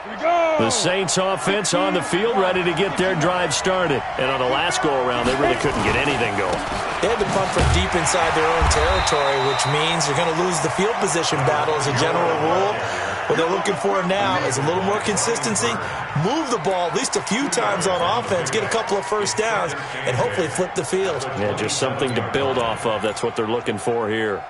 The Saints offense on the field, ready to get their drive started. And on the last go-around, they really couldn't get anything going. They had to punt from deep inside their own territory, which means you're going to lose the field position battle as a general rule. What they're looking for now is a little more consistency, move the ball at least a few times on offense, get a couple of first downs, and hopefully flip the field. Yeah, just something to build off of. That's what they're looking for here.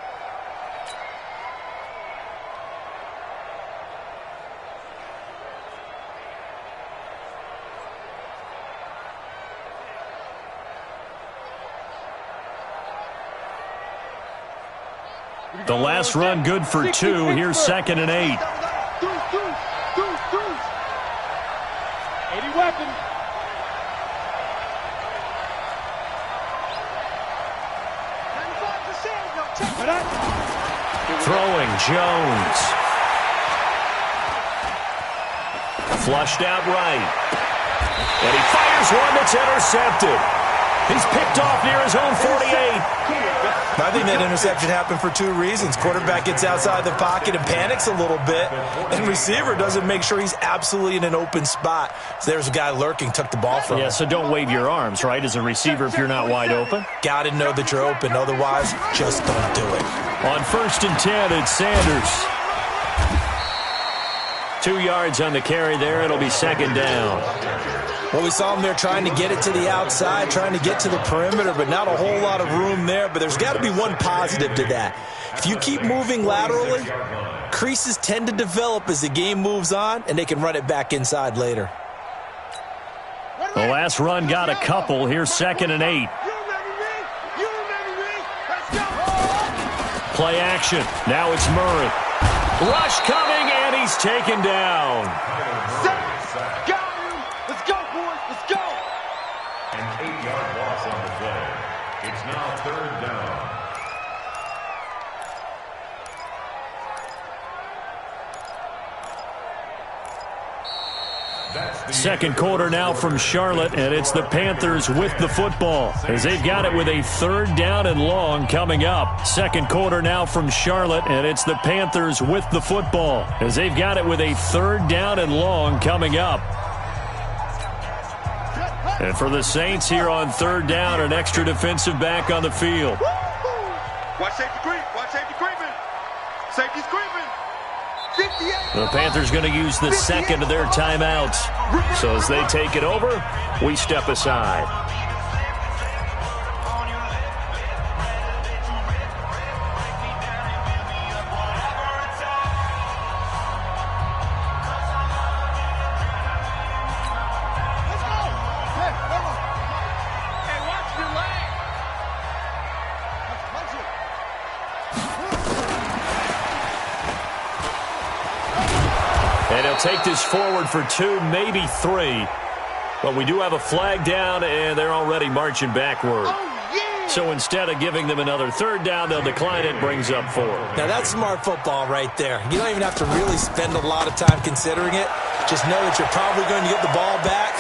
The last run good for 2. Here's 2nd and 8. 80 weapon. Throwing Jones. Flushed out right. And he fires one that's intercepted. He's picked off near his own 48. I think that interception happened for 2 reasons. Quarterback gets outside the pocket and panics a little bit, and receiver doesn't make sure he's absolutely in an open spot. So there's a guy lurking, took the ball from him. Yeah, so don't wave your arms, right, as a receiver if you're not wide open. Got to know that you're open. Otherwise, just don't do it. On 1st and 10, it's Sanders. 2 yards on the carry there. It'll be 2nd down. Well, we saw him there trying to get it to the outside, trying to get to the perimeter, but not a whole lot of room there. But there's got to be one positive to that. If you keep moving laterally, creases tend to develop as the game moves on, and they can run it back inside later. The last run got a couple. Here's 2nd and 8. Play action. Now it's Murray. Rush coming, and he's taken down. Let's go, boys. Let's go. An 8-yard loss on the play. It's now 3rd down. Second quarter now from Charlotte, and it's the Panthers with the football as they've got it with a 3rd down and long coming up. Second quarter now from Charlotte, and it's the Panthers with the football as they've got it with a 3rd down and long coming up. And for the Saints here on 3rd down, an extra defensive back on the field. Watch safety creep. Watch safety creeping. Safety's creeping. 58. The Panthers going to use the 2nd of their timeouts. So as they take it over, we step aside. And he'll take this forward for 2, maybe 3. But we do have a flag down, and they're already marching backward. So instead of giving them another 3rd down, they'll decline it, brings up 4. Now, that's smart football right there. You don't even have to really spend a lot of time considering it. Just know that you're probably going to get the ball back.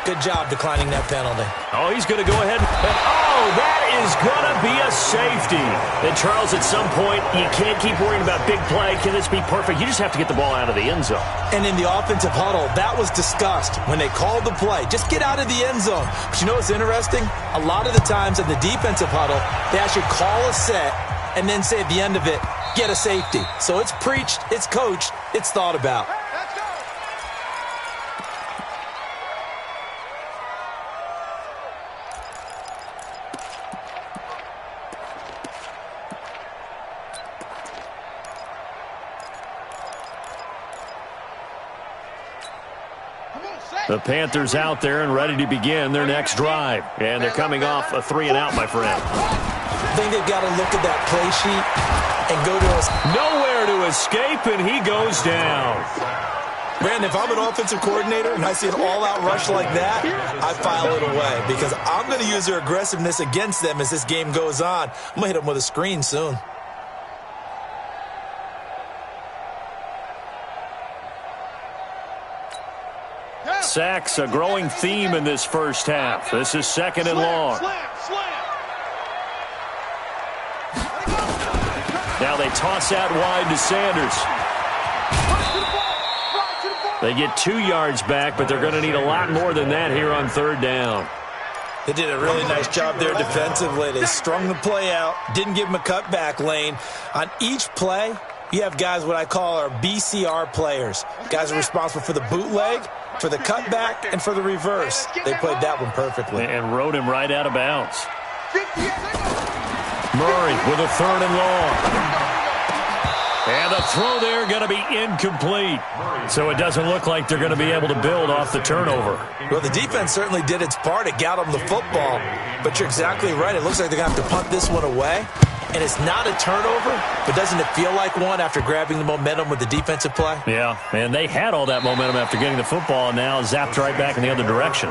Good job declining that penalty. Oh, he's going to go ahead. Oh, that is going to be a safety. And, Charles, at some point, you can't keep worrying about big play. Can this be perfect? You just have to get the ball out of the end zone. And in the offensive huddle, that was discussed when they called the play. Just get out of the end zone. But you know what's interesting? A lot of the times in the defensive huddle, they actually call a set and then say at the end of it, get a safety. So it's preached, it's coached, it's thought about. The Panthers out there and ready to begin their next drive. And they're coming off a 3-and-out, my friend. I think they've got to look at that play sheet and go to us. Nowhere to escape, and he goes down. Brandon, if I'm an offensive coordinator and I see an all-out rush like that, I file it away because I'm going to use their aggressiveness against them as this game goes on. I'm going to hit them with a screen soon. Sacks, a growing theme in this first half. This is 2nd and long. Now they toss out wide to Sanders. They get 2 yards back, but they're going to need a lot more than that here on third down. They did a really nice job there defensively. They strung the play out, didn't give them a cutback lane. On each play, you have guys what I call our BCR players. Guys are responsible for the bootleg, for the cutback, and for the reverse. They played that one perfectly. And rode him right out of bounds. Murray with a 3rd and long. And the throw there going to be incomplete. So it doesn't look like they're going to be able to build off the turnover. Well, the defense certainly did its part. It got them the football. But you're exactly right. It looks like they're going to have to punt this one away. And it's not a turnover, but doesn't it feel like one after grabbing the momentum with the defensive play? Yeah, and they had all that momentum after getting the football and now zapped right back in the other direction.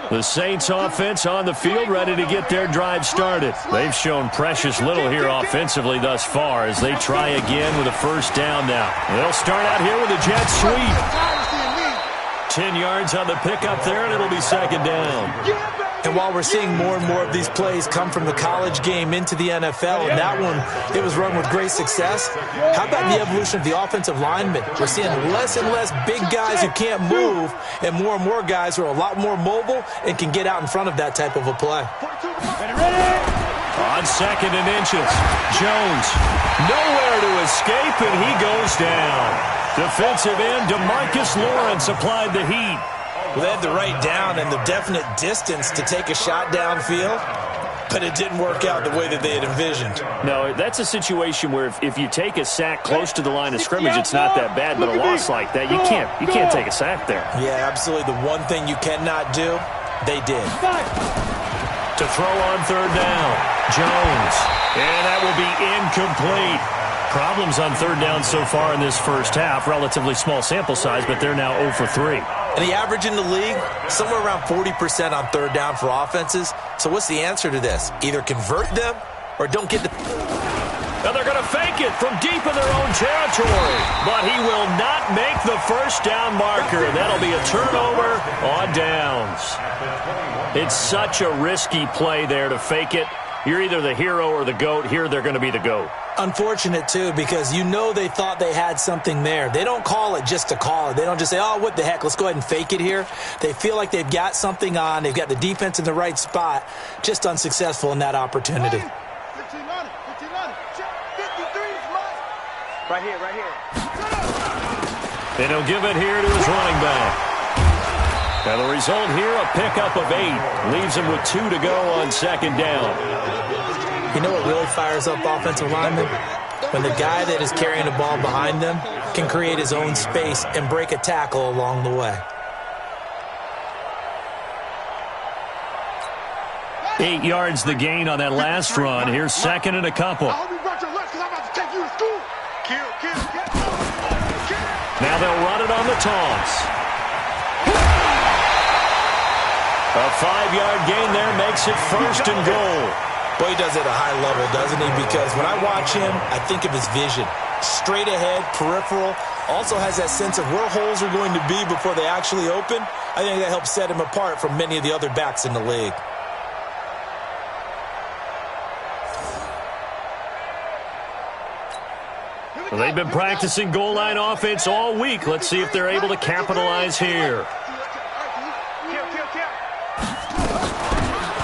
The Saints offense on the field, ready to get their drive started. They've shown precious little here offensively thus far as they try again with a 1st down now. They'll start out here with a jet sweep. 10 yards on the pickup there, and it'll be 2nd down. And while we're seeing more and more of these plays come from the college game into the NFL, and that one, it was run with great success. How about the evolution of the offensive linemen? We're seeing less and less big guys who can't move, and more guys who are a lot more mobile and can get out in front of that type of a play. On 2nd and inches, Jones nowhere to escape, and he goes down. Defensive end DeMarcus Lawrence applied the heat. Well, they had the right down and the definite distance to take a shot downfield, but it didn't work out the way that they had envisioned. No, that's a situation where if you take a sack close to the line of scrimmage, it's not that bad, but a loss like that, you can't take a sack there. Yeah, absolutely. The one thing you cannot do, they did. To throw on 3rd down, Jones, and that will be incomplete. Problems on 3rd down so far in this first half. Relatively small sample size, but they're now 0 for 3. And the average in the league, somewhere around 40% on 3rd down for offenses. So what's the answer to this? Either convert them or don't get the... Now they're going to fake it from deep in their own territory. But he will not make the 1st down marker. That'll be a turnover on downs. It's such a risky play there to fake it. You're either the hero or the GOAT. Here they're going to be the GOAT. Unfortunate, too, because you know they thought they had something there. They don't call it just to call it. They don't just say, oh, what the heck, let's go ahead and fake it here. They feel like they've got something on. They've got the defense in the right spot. Just unsuccessful in that opportunity. Right here. And he'll give it here to his running back. Now the result here, a pickup of 8. Leaves him with 2 to go on 2nd down. You know what really fires up offensive linemen? When the guy that is carrying the ball behind them can create his own space and break a tackle along the way. 8 yards the gain on that last run. Here's 2nd and a couple. Now they'll run it on the toss. A 5-yard gain there makes it 1st and goal. Boy, he does it at a high level, doesn't he? Because when I watch him, I think of his vision. Straight ahead, peripheral. Also has that sense of where holes are going to be before they actually open. I think that helps set him apart from many of the other backs in the league. Well, they've been practicing goal line offense all week. Let's see if they're able to capitalize here.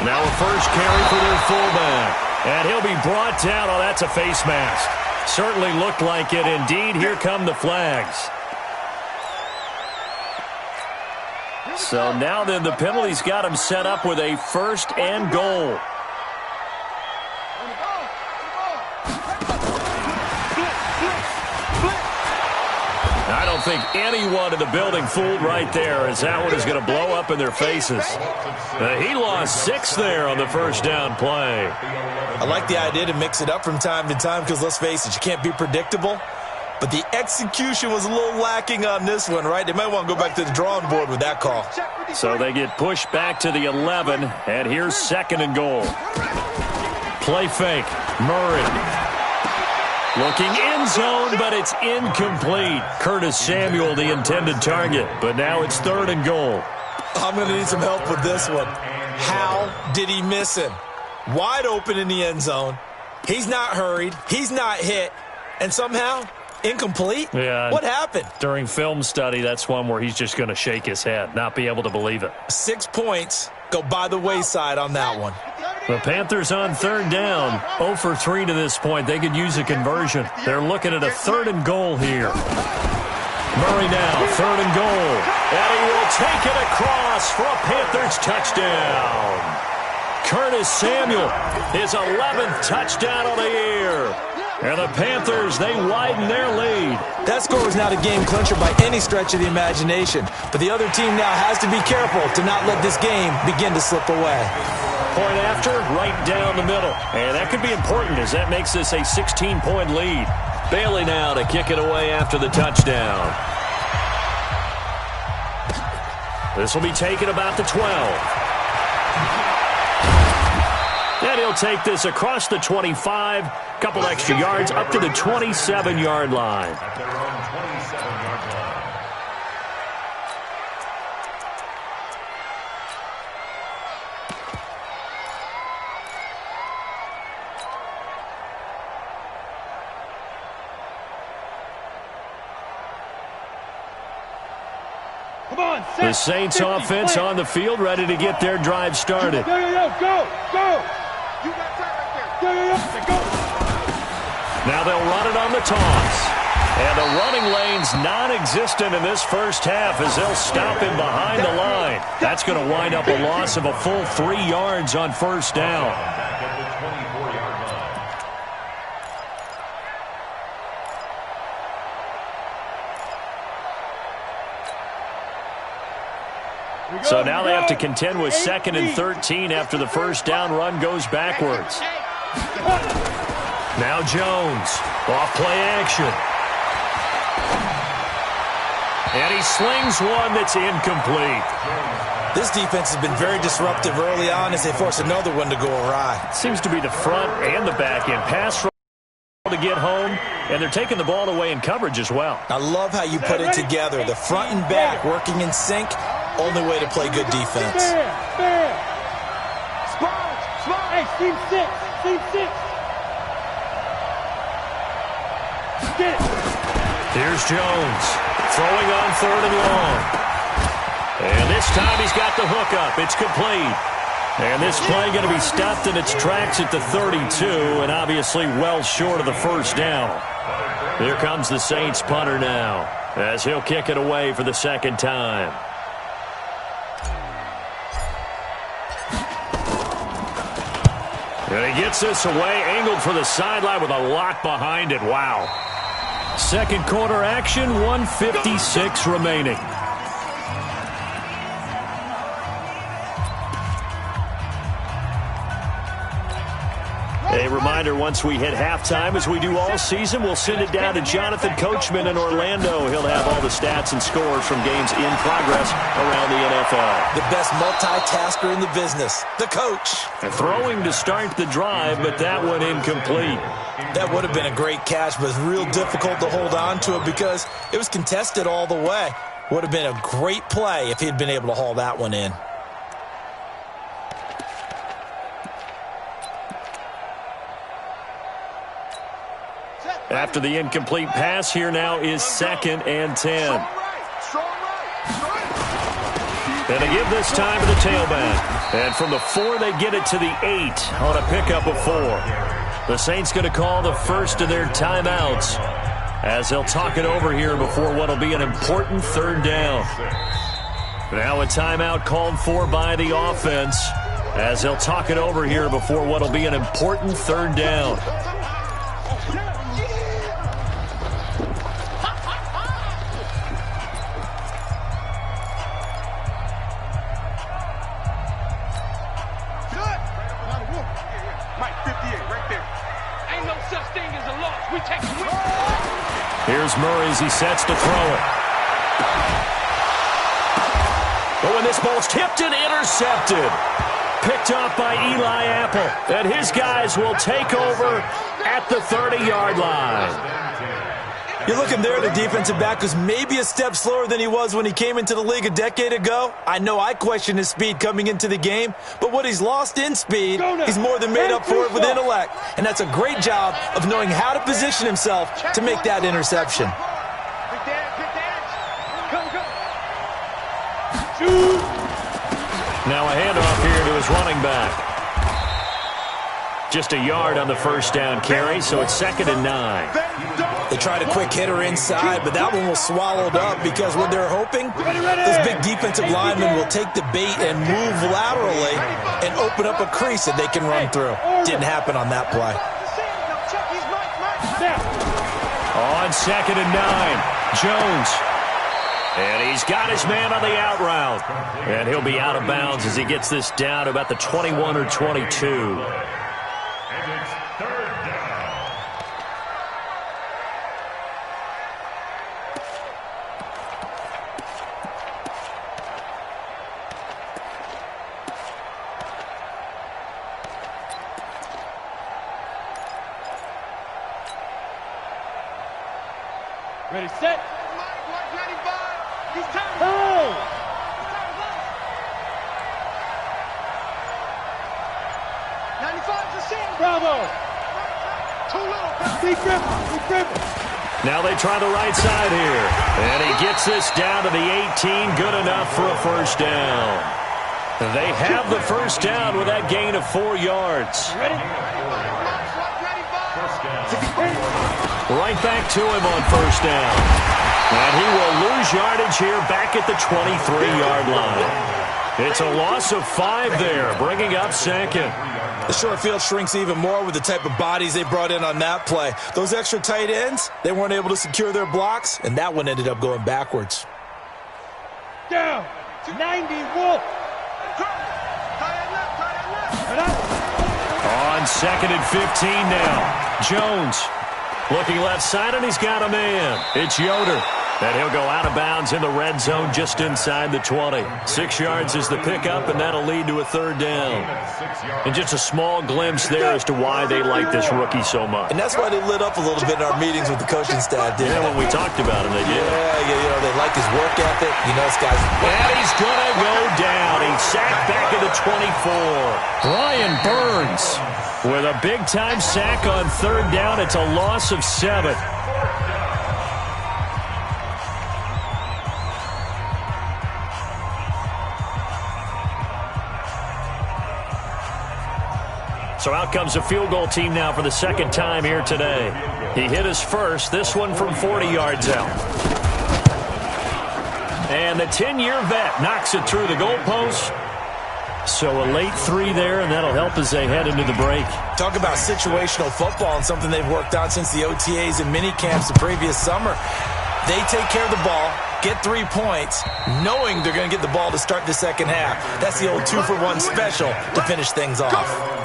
Now a first carry for their fullback. And he'll be brought down. Oh, that's a face mask. Certainly looked like it. Indeed, here come the flags. So now then the penalty's got him set up with a 1st and goal. I don't think anyone in the building fooled right there, as that one is going to blow up in their faces. He lost 6 there on the 1st down play. I like the idea to mix it up from time to time because, let's face it, you can't be predictable. But the execution was a little lacking on this one, right? They might want to go back to the drawing board with that call. So they get pushed back to the 11, and here's 2nd and goal. Play fake. Murray. Looking end zone, but it's incomplete. Curtis Samuel, the intended target, but now it's 3rd and goal. I'm going to need some help with this one. How did he miss him? Wide open in the end zone. He's not hurried. He's not hit. And somehow, incomplete? Yeah. What happened? During film study, that's one where he's just going to shake his head, not be able to believe it. 6 points go by the wayside on that one. The Panthers on 3rd down. 0 for 3 to this point. They could use a conversion. They're looking at a 3rd and goal here. Murray now, 3rd and goal. And he will take it across for a Panthers touchdown. Curtis Samuel, his 11th touchdown of the year. And the Panthers, they widen their lead. That score was not a game clincher by any stretch of the imagination. But the other team now has to be careful to not let this game begin to slip away. Point after, right down the middle. And that could be important as that makes this a 16-point lead. Bailey now to kick it away after the touchdown. This will be taken about the 12. And he'll take this across the 25, couple extra yards up to the 27-yard line. At their own 27-yard line. Come on, The Saints offense on the field, ready to get their drive started. Go. You got time right there. Go. Now they'll run it on the toss. And the running lane's non-existent in this first half as they'll stop him behind the line. That's going to wind up a loss of a full 3 yards on 1st down. Back at the 24-yard line. So now they have to contend with 2nd and 13 after the first down run goes backwards. Now Jones, off play action. And he slings one that's incomplete. This defense has been very disruptive early on as they force another one to go awry. Seems to be the front and the back end. Pass to get home, and they're taking the ball away in coverage as well. I love how you put it together. The front and back working in sync. Only way to play good defense. Spot. Hey, team 6. Get it. Here's Jones, throwing on 3rd and long. And this time he's got the hook up. It's complete. And this play going to be stopped in its tracks at the 32, and obviously well short of the first down. Here comes the Saints punter now, as he'll kick it away for the 2nd time. And he gets this away, angled for the sideline with a lock behind it. Wow. 2nd quarter action, 1:56 remaining. A reminder, once we hit halftime, as we do all season, we'll send it down to Jonathan Coachman in Orlando. He'll have all the stats and scores from games in progress around the NFL. The best multitasker in the business, the coach. And throwing to start the drive, but that one incomplete. That would have been a great catch, but it's real difficult to hold on to it because it was contested all the way. Would have been a great play if he had been able to haul that one in. After the incomplete pass, here now is 2nd and 10. And they give this time to the tailback. And from the 4, they get it to the 8 on a pickup of 4. The Saints going to call the first of their timeouts as they'll talk it over here before what will be an important 3rd down. Now a timeout called for by the offense as they'll talk it over here before what will be an important 3rd down. Here's Murray as he sets to throw it. Oh, and this ball's tipped and intercepted. picked off by Eli Apple. And his guys will take over at the 30-yard line. You're looking there at the defensive back who's maybe a step slower than he was when he came into the league a decade ago. I know I questioned his speed coming into the game, but what he's lost in speed, he's more than made up for it with intellect. And that's a great job of knowing how to position himself to make that interception. Now a handoff here to his running back. Just a yard on the first down carry, so it's 2nd and 9. They tried a quick hitter inside, but that one was swallowed up because what they're hoping, those big defensive linemen will take the bait and move laterally and open up a crease that they can run through. Didn't happen on that play. On 2nd and 9, Jones. And he's got his man on the out route. And he'll be out of bounds as he gets this down to about the 21 or 22. And it's 3rd down. Ready, set. He's tired. Oh! Bravo! Too low. Keep dribbling. Now they try the right side here. And he gets this down to the 18. Good enough for a first down. They have the first down with that gain of 4 yards. Ready? Right back to him on first down. And he will lose yardage here back at the 23-yard line. It's a loss of 5 there, bringing up 2nd. The short field shrinks even more with the type of bodies they brought in on that play. Those extra tight ends, they weren't able to secure their blocks, and that one ended up going backwards. Down. 90 Wolf. On 2nd and 15 now. Jones looking left side, and he's got a man. It's Yoder. And he'll go out of bounds in the red zone just inside the 20. 6 yards is the pickup, and that'll lead to a 3rd down. And just a small glimpse there as to why they like this rookie so much. And that's why they lit up a little bit in our meetings with the coaching staff, didn't they? When we talked about him, they did. Yeah, they like his work ethic. This guy's... And he's going to go down. He's sacked back at the 24. Brian Burns with a big-time sack on 3rd down. It's a loss of 7. So out comes a field goal team now for the 2nd time here today. He hit his first, this one from 40 yards out. And the 10-year vet knocks it through the goalpost. So a late 3 there, and that'll help as they head into the break. Talk about situational football and something they've worked on since the OTAs and mini camps the previous summer. They take care of the ball, get 3 points, knowing they're going to get the ball to start the second half. That's the old 2-for-1 special to finish things off.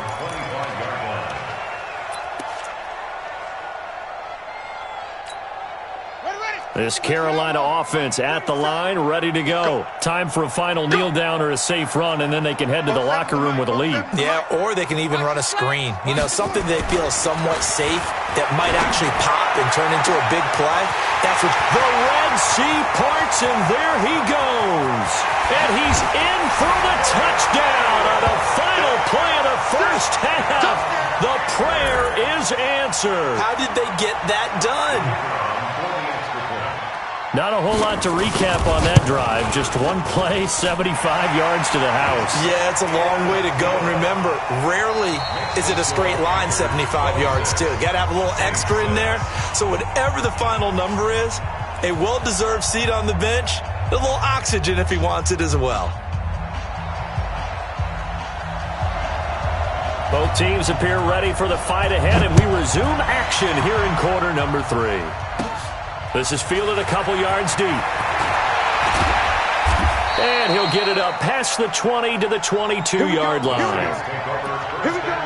This Carolina offense at the line, ready to go. Time for a final kneel down or a safe run, and then they can head to the locker room with a lead. Yeah, or they can even run a screen. Something they feel is somewhat safe that might actually pop and turn into a big play. That's what the Red Sea parts, and there he goes. And he's in for the touchdown on the final play of the first half. The prayer is answered. How did they get that done? Not a whole lot to recap on that drive. Just one play, 75 yards to the house. Yeah, it's a long way to go. And remember, rarely is it a straight line 75 yards, too. Got to have a little extra in there. So whatever the final number is, a well-deserved seat on the bench, a little oxygen if he wants it as well. Both teams appear ready for the fight ahead, and we resume action here in quarter number 3. This is fielded a couple yards deep. And he'll get it up past the 20 to the 22-yard line. Here we go.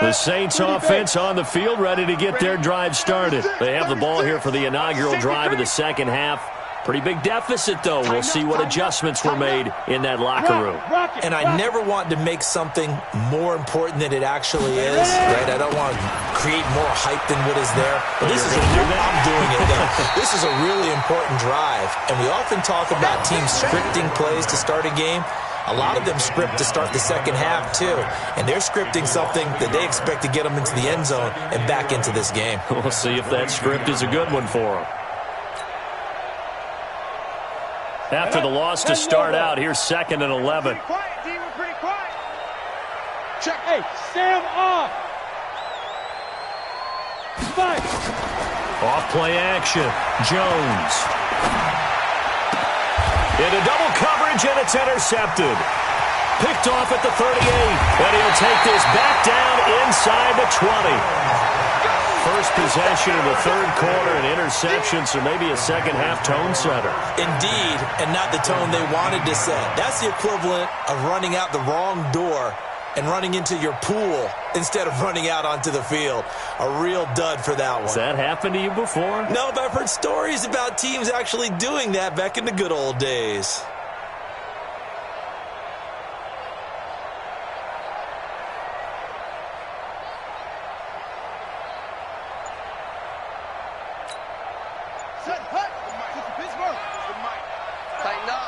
The The Saints offense on the field, ready to get their drive started. They have the ball here for the inaugural drive of the second half. Pretty big deficit, though. We'll see what adjustments were made in that locker room. And I never want to make something more important than it actually is, right? I don't want to create more hype than what is there. But this is I'm doing it now. This is a really important drive. And we often talk about teams scripting plays to start a game. A lot of them script to start the second half, too. And they're scripting something that they expect to get them into the end zone and back into this game. We'll see if that script is a good one for them. After the loss to start out, here's 2nd and 11. Pretty quiet. Check. Hey, Sam off. Spike. Off play action. Jones. Into double coverage, and it's intercepted. Picked off at the 38, and he'll take this back down inside the 20. First possession of the third quarter, an interception, so maybe a second-half tone setter. Indeed, and not the tone they wanted to set. That's the equivalent of running out the wrong door and running into your pool instead of running out onto the field. A real dud for that one. Has that happened to you before? No, but I've heard stories about teams actually doing that back in the good old days.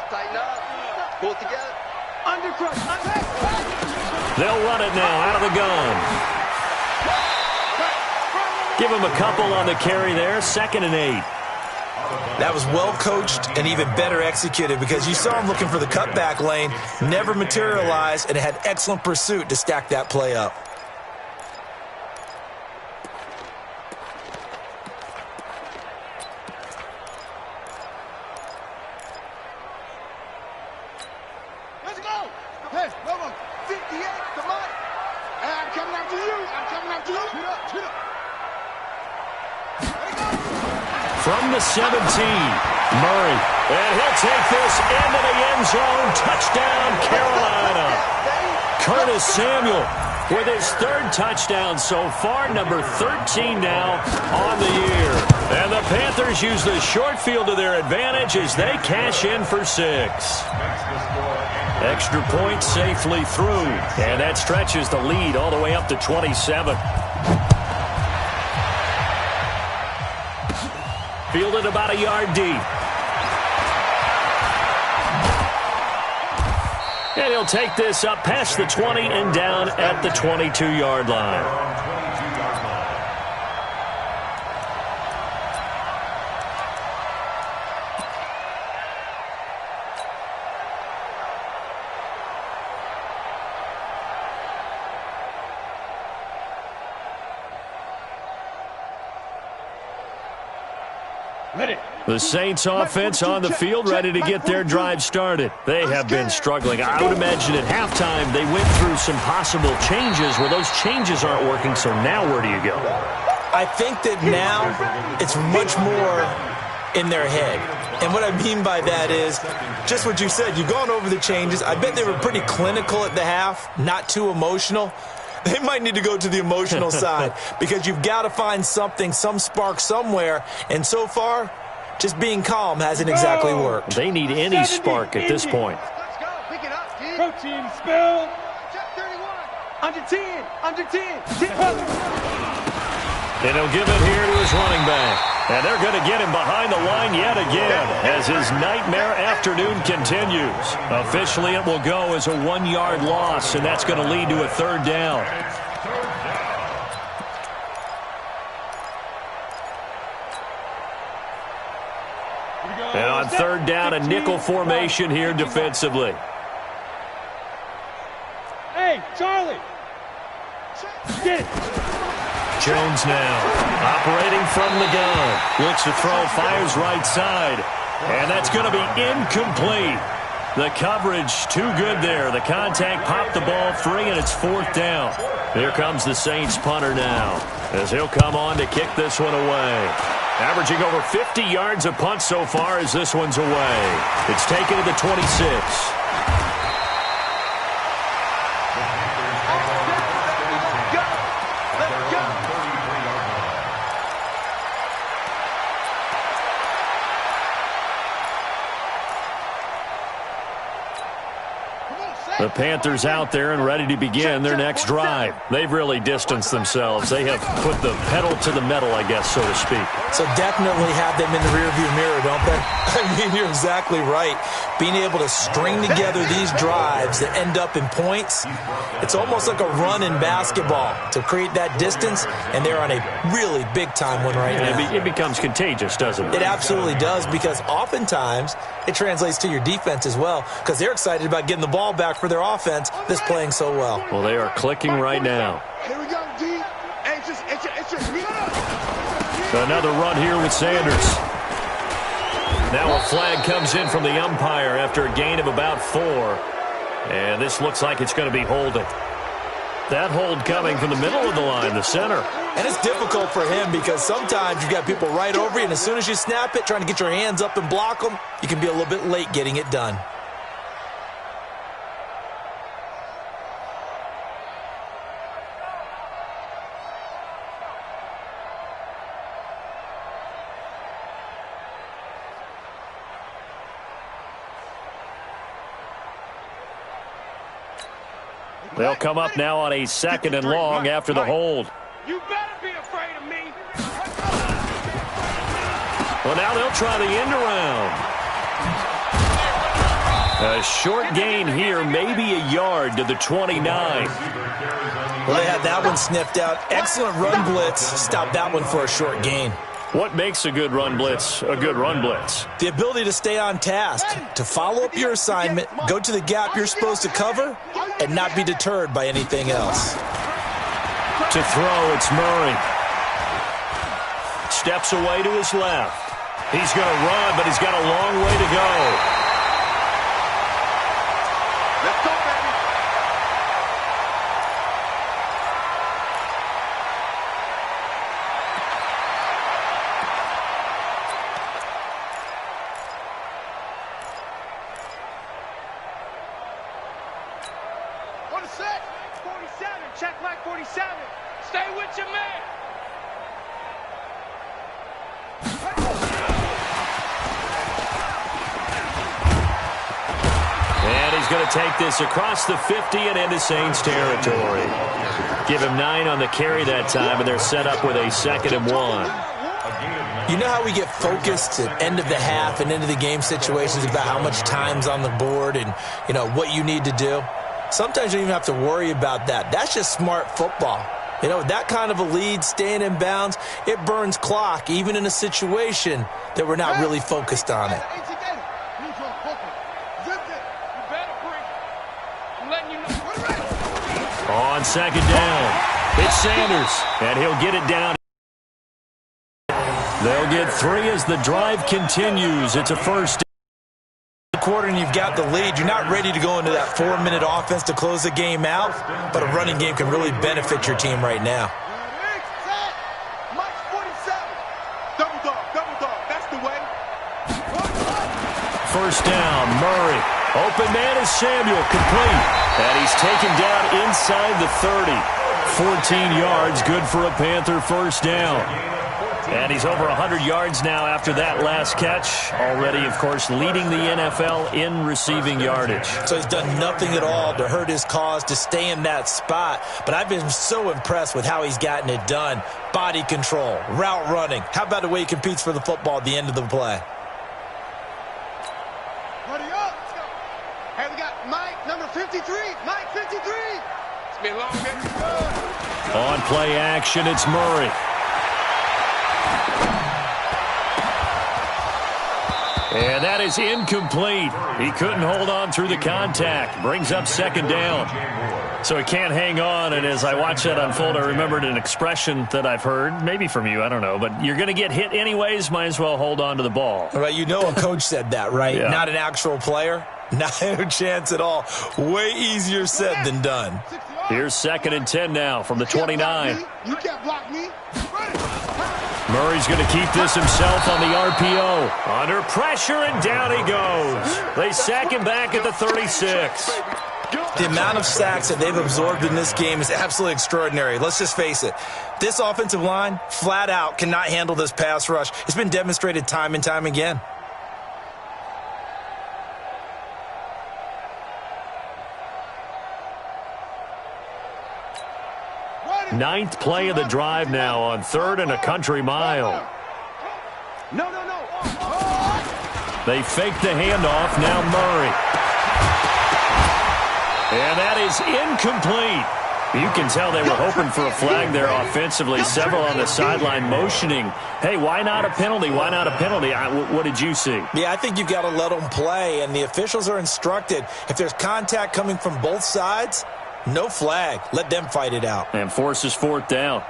Tighten up. Pull it together. They'll run it now out of the gun. Give him a couple on the carry there. 2nd and 8. That was well coached and even better executed because you saw him looking for the cutback lane, never materialized, and had excellent pursuit to stack that play up. From the 17, Murray. And he'll take this into the end zone. Touchdown, Carolina. Curtis Samuel with his 3rd touchdown so far, number 13 now on the year. And the Panthers use the short field to their advantage as they cash in for 6. Extra point safely through. And that stretches the lead all the way up to 27. Fielded about a yard deep. And he'll take this up past the 20 and down at the 22-yard line. The Saints offense on the field, ready to get their drive started. They have been struggling. I would imagine at halftime they went through some possible changes where those changes aren't working, so now where do you go? I think that now it's much more in their head. And what I mean by that is just what you said. You've gone over the changes. I bet they were pretty clinical at the half, not too emotional. They might need to go to the emotional side because you've got to find something, some spark somewhere. And so far, just being calm hasn't exactly worked. They need any spark at this point. Let's go. Pick it up, kid. Protein spill. Check 31. Under 10. Under 10. And he'll give it here to his running back. And they're going to get him behind the line yet again as his nightmare afternoon continues. Officially, it will go as a 1-yard loss, and that's going to lead to a 3rd down. And on 3rd down, a nickel formation here defensively. Hey, Charlie. Get it. Jones now, operating from the gun. Looks to throw, fires right side. And that's going to be incomplete. The coverage too good there. The contact popped the ball free, and it's 4th down. Here comes the Saints punter now, as he'll come on to kick this one away. Averaging over 50 yards a punt so far as this one's away. It's taken to the 26. The Panthers out there and ready to begin their next drive. They've really distanced themselves. They have put the pedal to the metal, I guess, so to speak. So definitely have them in the rearview mirror, don't they? I mean, you're exactly right. Being able to string together these drives that end up in points, it's almost like a run in basketball to create that distance, and they're on a really big-time one right now. It becomes contagious, doesn't it? It absolutely does, because oftentimes it translates to your defense as well, because they're excited about getting the ball back for their offense that's playing so well. Well, they are clicking right now. Here we go, D. Hey, it's just me. Another run here with Sanders. Now a flag comes in from the umpire after a gain of about 4. And this looks like it's going to be holding. That hold coming from the middle of the line, the center. And it's difficult for him because sometimes you've got people right over you, and as soon as you snap it, trying to get your hands up and block them, you can be a little bit late getting it done. They'll come up now on a 2nd and long after the hold. You better be afraid of me. Well, now they'll try the end around. A short gain here, maybe a yard to the 29. Well, they had that one sniffed out. Excellent run blitz. Stopped that one for a short gain. What makes a good run blitz a good run blitz? The ability to stay on task, to follow up your assignment, go to the gap you're supposed to cover, and not be deterred by anything else. To throw, it's Murray. Steps away to his left. He's going to run, but he's got a long way to go. Let's go, baby. On the set. 47, check like 47. Stay with your man. And he's going to take this across the 50 and into Saints territory. Give him 9 on the carry that time, and they're set up with a 2nd and 1. You know how we get focused at end of the half and into the game situations about how much time's on the board and, you know, what you need to do? Sometimes you don't even have to worry about that. That's just smart football. You know, that kind of a lead, staying in bounds, it burns clock, even in a situation that we're not really focused on it. On 2nd down, it's Sanders, and he'll get it down. They'll get 3 as the drive continues. It's a first Quarter and you've got the lead. You're not ready to go into that 4-minute offense to close the game out, but a running game can really benefit your team right now. Double dog, that's the way. First down, Murray. Open man is Samuel, complete. And he's taken down inside the 30. 14 yards, good for a Panther first down. And he's over 100 yards now after that last catch. Already, of course, leading the NFL in receiving yardage. So he's done nothing at all to hurt his cause, to stay in that spot. But I've been so impressed with how he's gotten it done. Body control, route running. How about the way he competes for the football at the end of the play? Buddy up. Let's go. Hey, we got Mike, number 53. Mike, 53. It's been a long day. On play action, it's Murray. And that is incomplete. He couldn't hold on through the contact. Brings up 2nd down. So he can't hang on. And as I watched that unfold, I remembered an expression that I've heard, maybe from you, I don't know. But you're going to get hit anyways, might as well hold on to the ball. All right, you know a coach said that, right? Yeah. Not an actual player. Not a chance at all. Way easier said than done. Here's 2nd and 10 now from the 29. You can't block me. Murray's going to keep this himself on the RPO. Under pressure, and down he goes. They sack him back at the 36. The amount of sacks that they've absorbed in this game is absolutely extraordinary. Let's just face it. This offensive line, flat out, cannot handle this pass rush. It's been demonstrated time and time again. Ninth play of the drive now on 3rd and a country mile. No. They fake the handoff. Now Murray. And that is incomplete. You can tell they were hoping for a flag there offensively. Several on the sideline motioning, hey, why not a penalty? Why not a penalty? What did you see? Yeah, I think you've got to let them play, and the officials are instructed. If there's contact coming from both sides, no flag. Let them fight it out. And forces 4th down.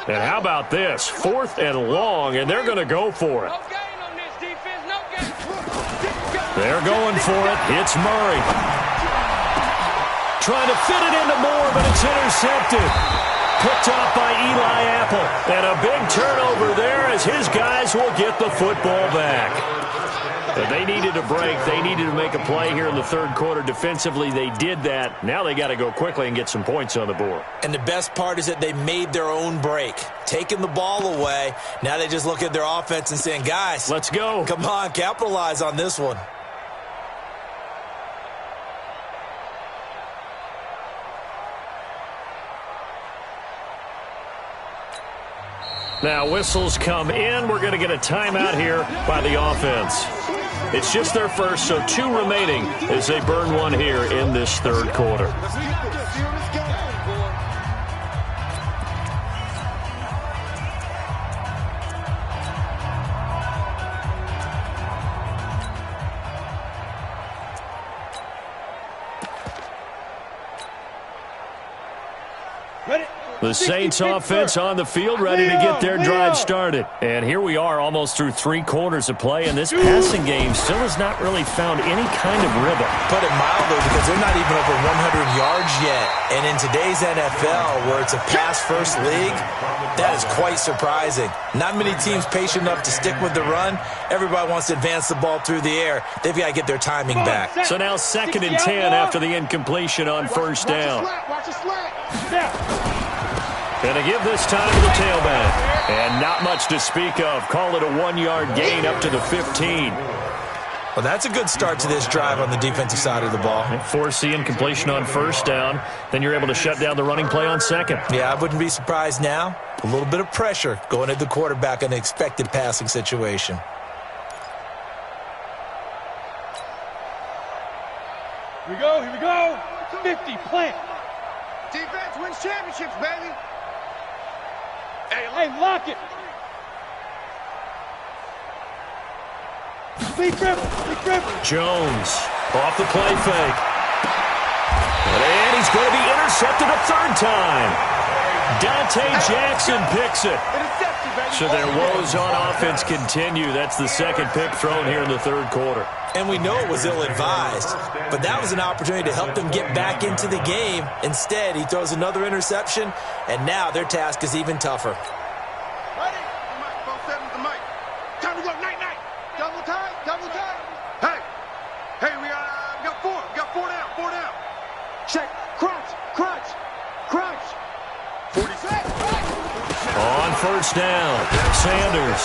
And how about this? 4th and long, and they're going to go for it. No gain on this defense. No gain. They're going for it. It's Murray. Trying to fit it into Moore, but it's intercepted. Picked off by Eli Apple. And a big turnover there as his guys will get the football back. But they needed a break. They needed to make a play here in the 3rd quarter. Defensively, they did that. Now they got to go quickly and get some points on the board. And the best part is that they made their own break. Taking the ball away. Now they just look at their offense and saying, guys, let's go. Come on, capitalize on this one. Now whistles come in. We're going to get a timeout here by the offense. It's just their first, so 2 remaining as they burn one here in this 3rd quarter. The Saints offense on the field, ready to get their drive started. And here we are almost through 3 quarters of play, and this passing game still has not really found any kind of rhythm. Put it mildly, because they're not even over 100 yards yet. And in today's NFL, where it's a pass-first league, that is quite surprising. Not many teams patient enough to stick with the run. Everybody wants to advance the ball through the air. They've got to get their timing back. So now 2nd and 10 after the incompletion on 1st down. Watch the slant. Going to give this time to the tailback. And not much to speak of. Call it a 1-yard gain up to the 15. Well, that's a good start to this drive on the defensive side of the ball. And force the incompletion on 1st down. Then you're able to shut down the running play on 2nd. Yeah, I wouldn't be surprised now. A little bit of pressure going at the quarterback in an expected passing situation. Here we go. 50, plant. Defense wins championships, baby. Hey, lock it. Big grip. Jones off the play fake. And he's going to be intercepted a 3rd time. Dante Jackson picks it. So their woes on offense continue. That's the 2nd pick thrown here in the 3rd quarter. And we know it was ill-advised, but that was an opportunity to help them get back into the game. Instead, he throws another interception, and now their task is even tougher. Ready? The mic, both seven, the mic. Time to go, night. Double time. Hey, we got 4. We got 4 down. Check. Crunch. 46. On 1st down, Sanders.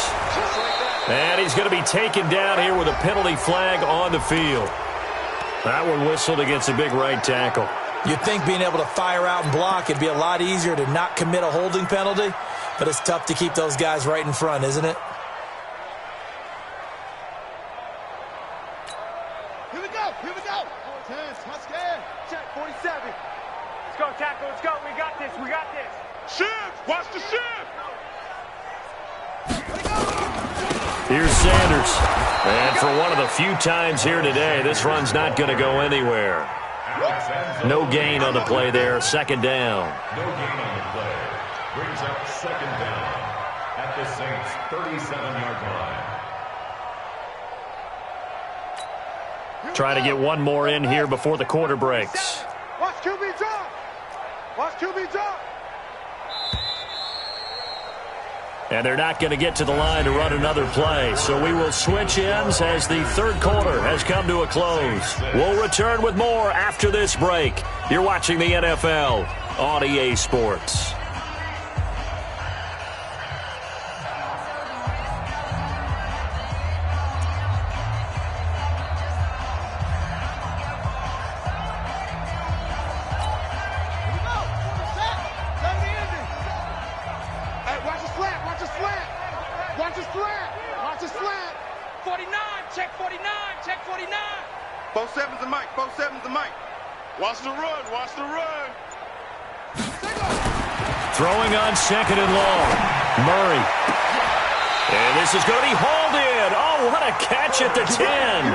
And he's going to be taken down here with a penalty flag on the field. That one whistled against a big right tackle. You'd think being able to fire out and block, it'd be a lot easier to not commit a holding penalty, but it's tough to keep those guys right in front, isn't it? Here we go. 4 10s. Not scared. Check. 47. Let's go, tackle. Let's go. We got this. Shift. Watch the shift. Here's Sanders. And for one of the few times here today, this run's not going to go anywhere. No gain on the play there. 2nd down. No gain on the play. Brings up 2nd down at the Saints' 37-yard line. Trying to get one more in here before the quarter breaks. Watch QB drop. And they're not going to get to the line to run another play. So we will switch ends as the 3rd quarter has come to a close. We'll return with more after this break. You're watching the NFL on EA Sports. Watch the slant. Watch the slant. 49, check 49, check 49. 4-7's the mic. 4-7's the mic. Watch the run. Watch the run. Throwing on second and long. Murray. And this is going to be hauled in. Oh, what a catch at the 10.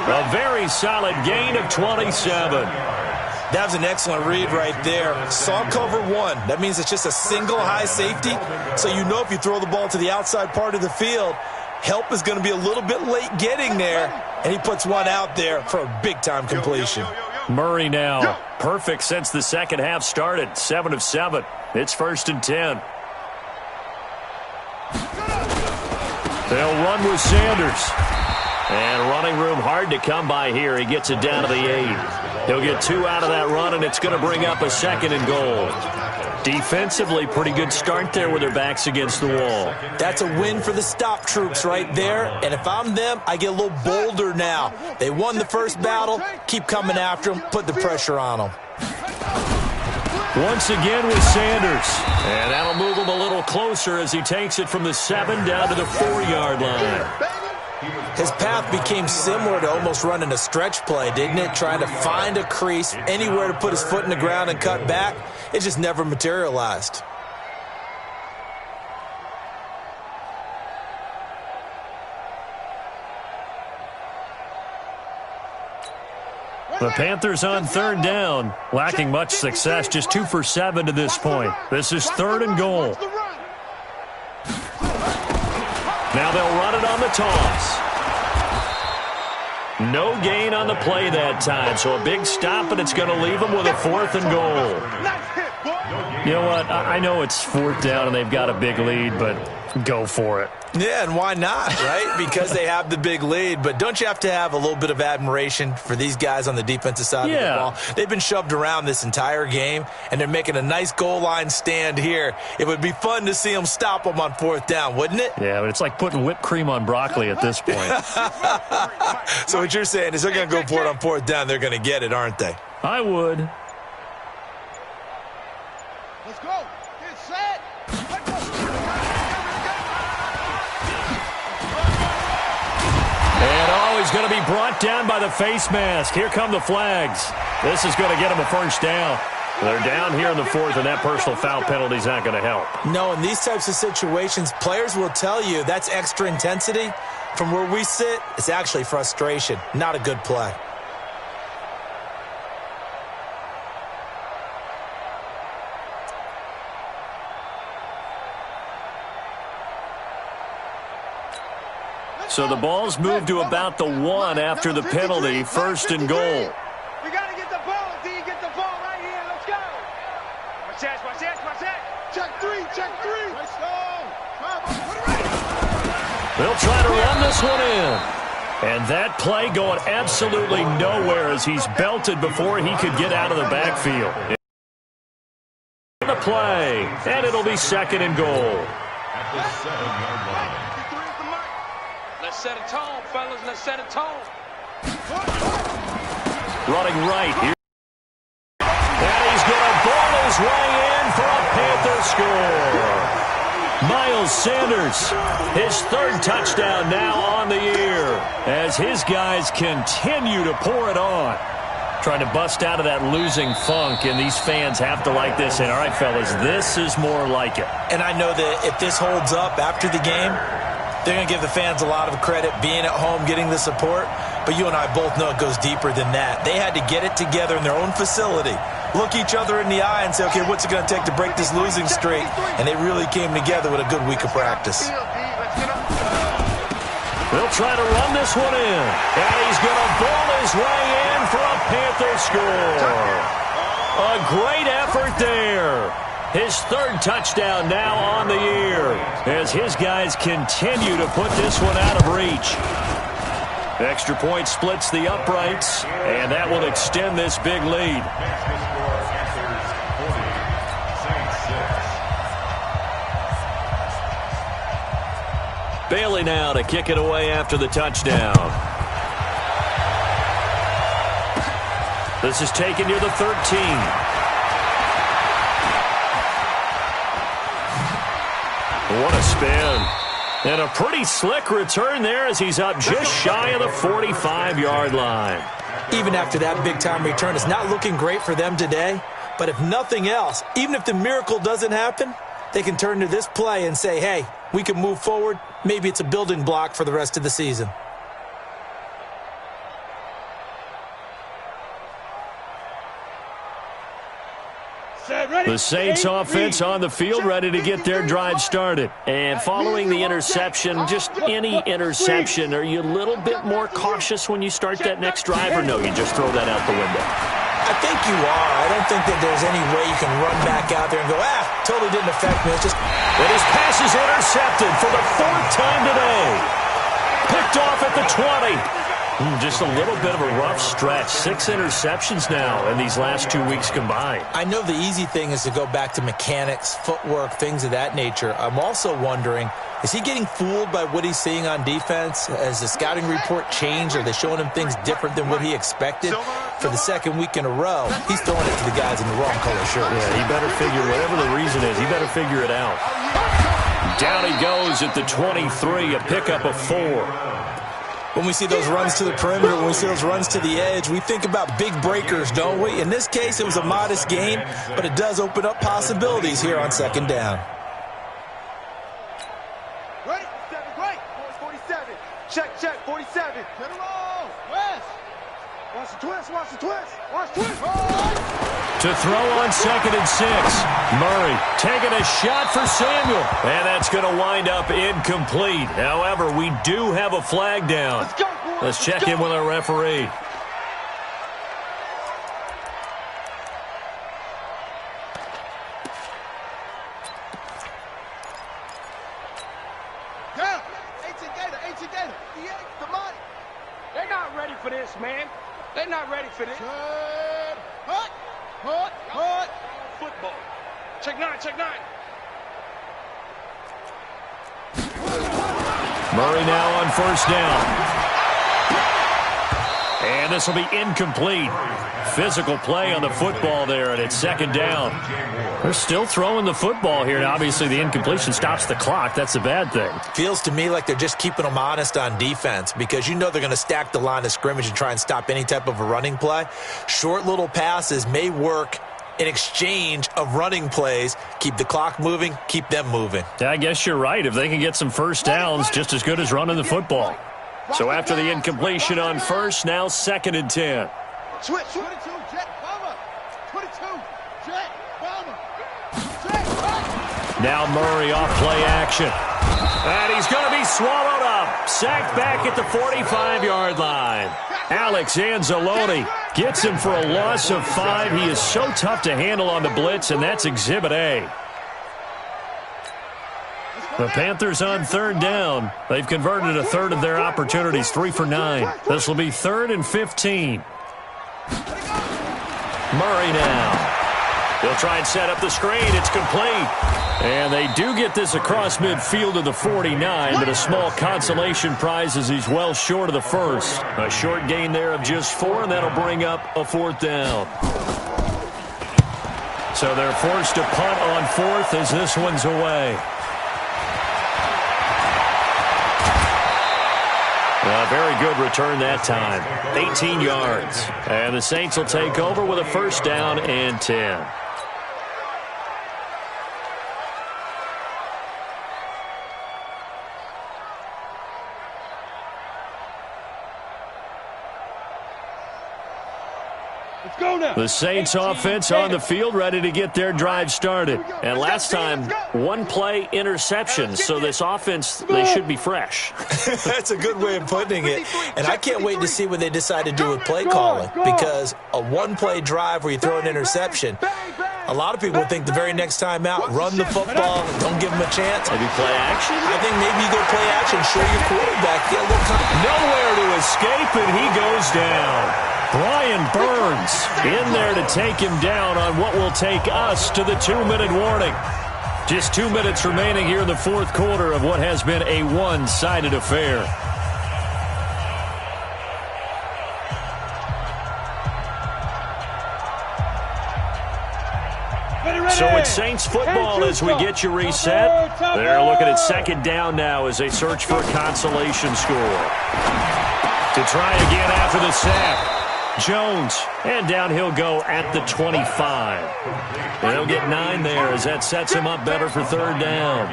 A very solid gain of 27. That was an excellent read right there. Saw cover one. That means it's just a single high safety. So you know if you throw the ball to the outside part of the field, help is going to be a little bit late getting there. And he puts one out there for a big-time completion. Murray now. Perfect since the second half started. 7 of 7. It's 1st and 10. They'll run with Sanders. And running room hard to come by here. He gets it down to the 8. He'll get 2 out of that run, and it's going to bring up a 2nd and goal. Defensively, pretty good start there with their backs against the wall. That's a win for the stop troops right there. And if I'm them, I get a little bolder now. They won the first battle. Keep coming after them. Put the pressure on them. Once again with Sanders. And that'll move him a little closer as he takes it from the 7 down to the 4-yard line. His path became similar to almost running a stretch play, didn't it? Trying to find a crease, anywhere to put his foot in the ground and cut back. It just never materialized. The Panthers on 3rd down, lacking much success, just 2 for 7 to this point. This is 3rd and goal. Now they'll run it on the toss. No gain on the play that time, so a big stop, and it's going to leave them with a 4th and goal. You know what? I know it's 4th down and they've got a big lead, but go for it. Yeah, and why not, right? Because they have the big lead. But don't you have to have a little bit of admiration for these guys on the defensive side of the ball? They've been shoved around this entire game, and they're making a nice goal line stand here. It would be fun to see them stop them on 4th down, wouldn't it? Yeah, but it's like putting whipped cream on broccoli at this point. So what you're saying is they're going to go for it on 4th down. They're going to get it, aren't they? I would. Let's go. Get set. And he's going to be brought down by the face mask. Here come the flags. This is going to get him a 1st down. They're down here in the 4th, and that personal foul penalty is not going to help. No, in these types of situations, players will tell you that's extra intensity. From where we sit, it's actually frustration. Not a good play. So the ball's moved to about the 1 after the penalty, 1st and goal. We got to get the ball. D, get the ball right here. Let's go. Watch that, watch that, watch that. Check 3, check 3. Let's go. They'll try to run this one in. And that play going absolutely nowhere as he's belted before he could get out of the backfield. The play, and it'll be 2nd and goal. At the 7-yard line. Let's set a tone, fellas. Let's set a tone. Running right here. And he's going to ball his way in for a Panther score. Miles Sanders, his 3rd touchdown now on the year as his guys continue to pour it on. Trying to bust out of that losing funk, and these fans have to like this. And all right, fellas, this is more like it. And I know that if this holds up after the game, they're going to give the fans a lot of credit being at home, getting the support. But you and I both know it goes deeper than that. They had to get it together in their own facility, look each other in the eye and say, okay, what's it going to take to break this losing streak? And they really came together with a good week of practice. They'll try to run this one in. And he's going to ball his way in for a Panther score. A great effort there. His 3rd touchdown now on the year as his guys continue to put this one out of reach. Extra point splits the uprights, and that will extend this big lead. Bailey now to kick it away after the touchdown. This is taken near the 13. What a spin. And a pretty slick return there as he's up just shy of the 45-yard line. Even after that big-time return, it's not looking great for them today. But if nothing else, even if the miracle doesn't happen, they can turn to this play and say, hey, we can move forward. Maybe it's a building block for the rest of the season. The Saints offense on the field, ready to get their drive started. And following the interception, just any interception, are you a little bit more cautious when you start that next drive, or no, you just throw that out the window? I think you are. I don't think that there's any way you can run back out there and go, totally didn't affect me. It's just... But his pass is intercepted for the 4th time today. Picked off at the 20. Just a little bit of a rough stretch. 6 interceptions now in these last 2 weeks combined. I know the easy thing is to go back to mechanics, footwork, things of that nature. I'm also wondering, is he getting fooled by what he's seeing on defense? Has the scouting report changed? Are they showing him things different than what he expected? For the 2nd week in a row, he's throwing it to the guys in the wrong color shirts. Yeah, he better figure, whatever the reason is, he better figure it out. Down he goes at the 23, a pickup of 4. When we see those runs to the perimeter, when we see those runs to the edge, we think about big breakers, don't we? In this case, it was a modest gain, but it does open up possibilities here on 2nd down. Ready? 7, right. 47. Check, 47. Get it roll. West. Watch the twist, watch the twist. Watch the twist. To throw on 2nd and 6. Murray taking a shot for Samuel. And that's going to wind up incomplete. However, we do have a flag down. Let's go, boys. Let's check in with our referee. Down. 18 Gator. The money. They're not ready for this, man. They're not ready for this. Good. Hut. Football. Check 9. Murray now on 1st down. And this will be incomplete. Physical play on the football there, and it's 2nd down. They're still throwing the football here, and obviously the incompletion stops the clock. That's a bad thing. Feels to me like they're just keeping them honest on defense because you know they're going to stack the line of scrimmage and try and stop any type of a running play. Short little passes may work in exchange of running plays. Keep the clock moving, keep them moving. Yeah, I guess you're right. If they can get some first downs, just as good as running the football. So after the incompletion on 1st, now 2nd and 10. Switch. 22. Jet. Bomber. 22. Jet. Bomber. Now Murray off play action. And he's going to be swallowed up. Sacked back at the 45-yard line. Alex Anzalone gets him for a loss of 5. He is so tough to handle on the blitz, and that's Exhibit A. The Panthers on 3rd down. They've converted a 1/3 of their opportunities, 3 for 9. This will be 3rd and 15. Murray now. He'll try and set up the screen. It's complete. And they do get this across midfield to the 49, but a small consolation prize as he's well short of the 1st. A short gain there of just 4, and that'll bring up a 4th down. So they're forced to punt on 4th as this one's away. A very good return that time. 18 yards. And the Saints will take over with a 1st down and 10. The Saints offense on the field, ready to get their drive started. And last time, 1-play interception, so this offense, they should be fresh. That's a good way of putting it. And I can't wait to see what they decide to do with play calling, because a 1-play drive where you throw an interception, a lot of people would think the very next time out, run the football, don't give them a chance. Maybe play action? I think maybe you go play action, show your quarterback, get a little time. Nowhere to escape, and he goes down. Brian Burns in there to take him down on what will take us to the 2-minute warning. Just 2 minutes remaining here in the 4th quarter of what has been a one-sided affair. So it's Saints football as we get you reset. They're looking at second down now as they search for a consolation score. To try again after the sack. Jones, and down he'll go at the 25. And he'll get 9 there as that sets him up better for third down.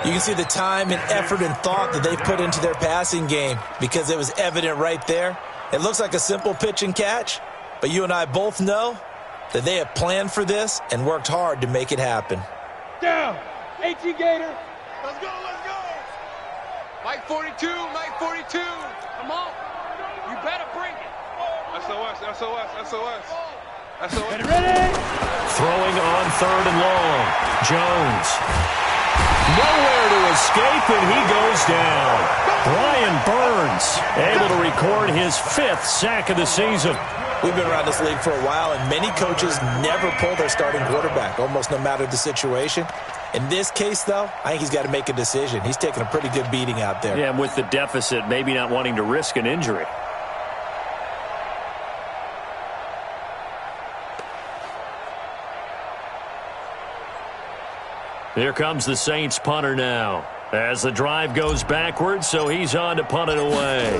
You can see the time and effort and thought that they've put into their passing game because it was evident right there. It looks like a simple pitch and catch, but you and I both know that they have planned for this and worked hard to make it happen. Down. 18 Gator. Let's go, let's go. Mike 42, Mike 42. Come on. You better bring it. SOS, SOS, SOS. SOS. Ready? Throwing on third and long. Jones. Nowhere to escape, and he goes down. Brian Burns able to record his 5th sack of the season. We've been around this league for a while, and many coaches never pull their starting quarterback, almost no matter the situation. In this case, though, I think he's got to make a decision. He's taking a pretty good beating out there. Yeah, and with the deficit, maybe not wanting to risk an injury. Here comes the Saints punter now. As the drive goes backwards, so he's on to punt it away.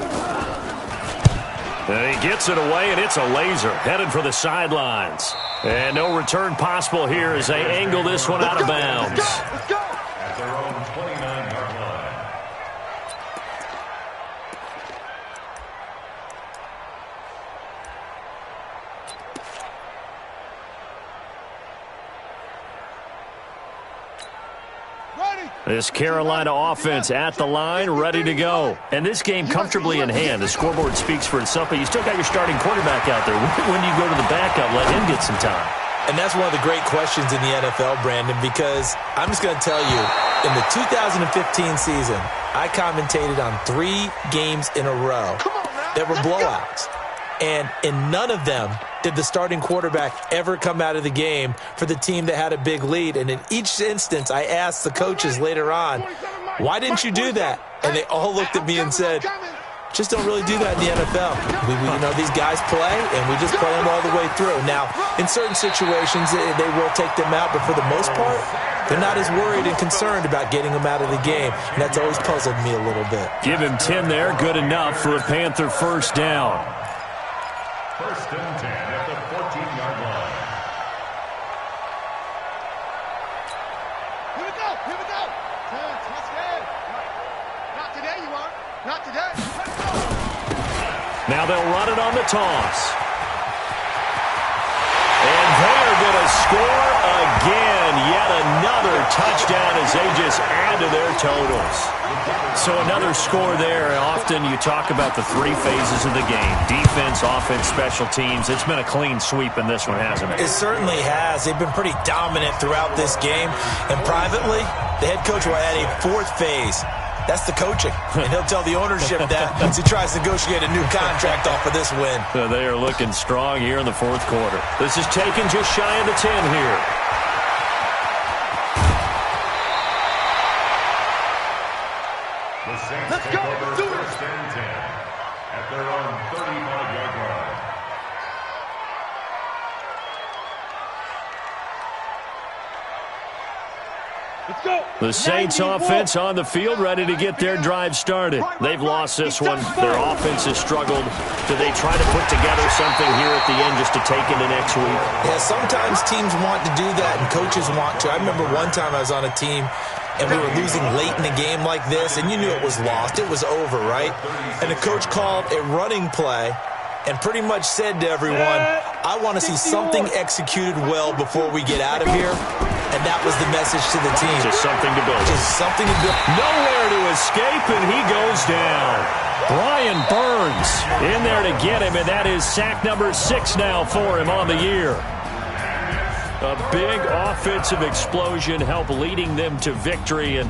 And he gets it away, and it's a laser headed for the sidelines. And no return possible here as they angle this one out of bounds. Let's go. At their own 29-yard line. This Carolina offense at the line, ready to go. And this game comfortably in hand. The scoreboard speaks for itself, but you still got your starting quarterback out there. When do you go to the backup, let him get some time? And that's one of the great questions in the NFL, Brandon, because I'm just going to tell you, in the 2015 season, I commentated on 3 games in a row that were blowouts. And in none of them did the starting quarterback ever come out of the game for the team that had a big lead. And in each instance, I asked the coaches later on, why didn't you do that? And they all looked at me and said, just don't really do that in the NFL. You know, these guys play, and we just play them all the way through. Now, in certain situations, they will take them out, but for the most part, they're not as worried and concerned about getting them out of the game, and that's always puzzled me a little bit. Give him 10 there, good enough for a Panther first down. First and 10 at the 14-yard line. Here we go, here we go. Let's go. Not today, you are. Not today. Let's go. Now they'll run it on the toss. And they're going to score again. Yet another touchdown as they just add to their totals. So another score there. Often you talk about the 3 phases of the game. Defense, offense, special teams. It's been a clean sweep in this one, hasn't it? It certainly has. They've been pretty dominant throughout this game. And privately, the head coach will add a 4th phase. That's the coaching. And he'll tell the ownership that once he tries to negotiate a new contract off of this win. So they are looking strong here in the 4th quarter. This is taken just shy of the 10 here. The Saints Let's take go. over Do it. first and 10 at their own 35-yard line. Let's go. The Saints offense on the field, ready to get their drive started. They've lost this one. Their offense has struggled. Do they try to put together something here at the end just to take into next week? Yeah, sometimes teams want to do that and coaches want to. I remember one time I was on a team and we were losing late in the game like this, and you knew it was lost. It was over, right? And the coach called a running play and pretty much said to everyone, I want to see something executed well before we get out of here. And that was the message to the team. Just something to build. Just something to build. Nowhere to escape, and he goes down. Brian Burns in there to get him, and that is sack number 6 now for him on the year. A big offensive explosion helped leading them to victory, and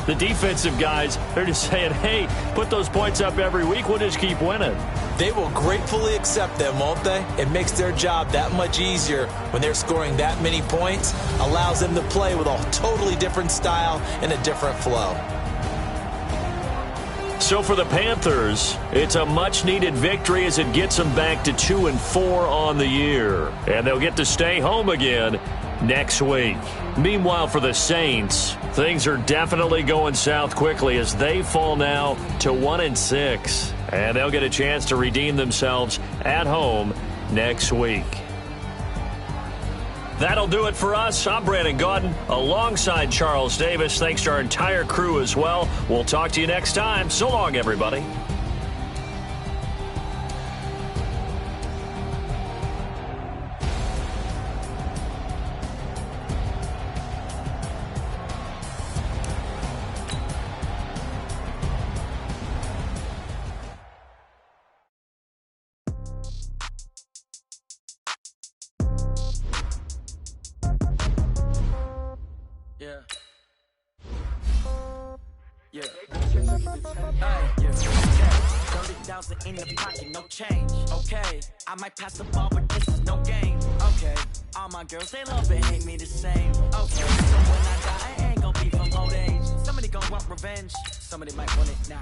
the defensive guys, they're just saying, hey, put those points up every week, we'll just keep winning. They will gratefully accept them, won't they? It makes their job that much easier when they're scoring that many points, allows them to play with a totally different style and a different flow. So for the Panthers, it's a much-needed victory as it gets them back to 2-4 on the year. And they'll get to stay home again next week. Meanwhile, for the Saints, things are definitely going south quickly as they fall now to 1-6. And they'll get a chance to redeem themselves at home next week. That'll do it for us. I'm Brandon Gaudin alongside Charles Davis. Thanks to our entire crew as well. We'll talk to you next time. So long, everybody. In the pocket, no change. Okay, I might pass the ball, but this is no game. Okay, all my girls, they love and hate me the same. Okay, so when I die, I ain't gonna be from old age. Somebody gonna want revenge. Somebody might want it now.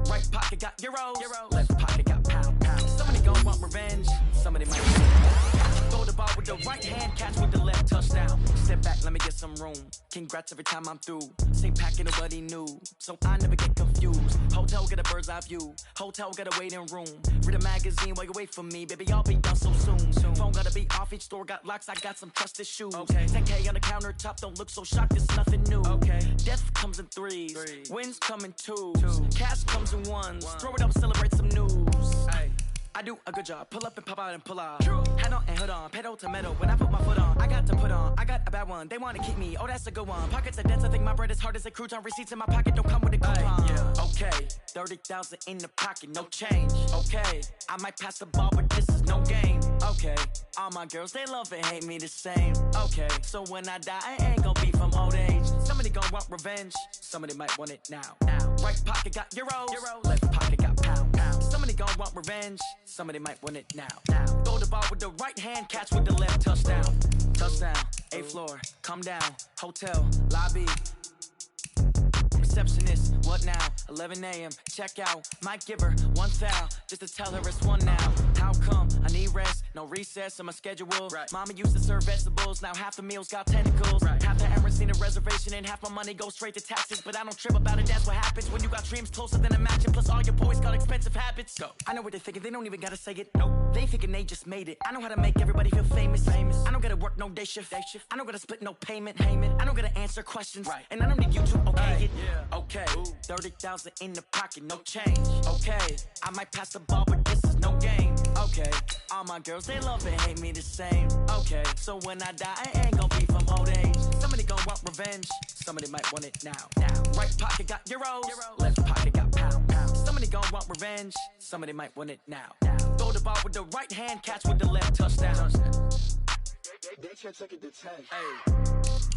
Right pocket got euros. Left pocket got pound. Somebody gonna want revenge. Somebody might want it now. Throw the ball with the right hand, catch with the left, touchdown. Step back, let me get some room. Congrats every time I'm through. Same packet, nobody new, so I never get confused. Hotel get a bird's eye view. Hotel get a waiting room. Read a magazine while you wait for me, baby. I'll be done so soon. Phone gotta be off. Each store got locks. I got some trusted shoes. Okay. 10K on the countertop. Don't look so shocked. It's nothing new. Okay. Death comes in threes. Wins come in twos. Cash comes in ones. Throw it up, celebrate some news. Ay. I do a good job. Pull up and pop out and pull out. Head on and hood on. Pedal to metal. When I put my foot on, I got to put on. I got a bad one. They want to keep me. Oh, that's a good one. Pockets are dense. I think my bread is hard as a crouton. Receipts in my pocket don't come with a coupon. Yeah. Okay. 30,000 in the pocket. No change. Okay. I might pass the ball, but this is no game. Okay. All my girls, they love and hate me the same. Okay. So when I die, I ain't gonna be from old age. Somebody gonna want revenge. Somebody might want it now. Right pocket got euros. Left pocket got pound. Somebody gon' want revenge. Somebody might want it now. Throw the ball with the right hand, catch with the left, touchdown. Touchdown, 8th floor, come down. Hotel, lobby. Receptionist, what now? 11 a.m., check out. Might give her one foul, just to tell her it's one now. How come? I need rest, no recess in my schedule. Right. Mama used to serve vegetables, now half the meals got tentacles. Right. Half the errands need a reservation and half my money goes straight to taxes. But I don't trip about it, that's what happens when you got dreams closer than a match. And plus all your boys got expensive habits. Go. I know what they're thinking, they don't even gotta say it. Nope. They thinking they just made it. I know how to make everybody feel famous. I don't gotta work no day shift. I don't gotta split no payment. I don't gotta answer questions. Right. And I don't need you to okay it. Yeah. Okay. 30,000 in the pocket, no change. Okay. I might pass the ball, but this is no game. Okay. All my girls, they love and hate me the same. Okay. So when I die, I ain't gonna be from old age. Somebody gonna want revenge. Somebody might want it now. Right pocket got euros. Left pocket got pound. Somebody gonna want revenge. Somebody might want it now. Throw the ball with the right hand, catch with the left, touchdown. They check it to 10.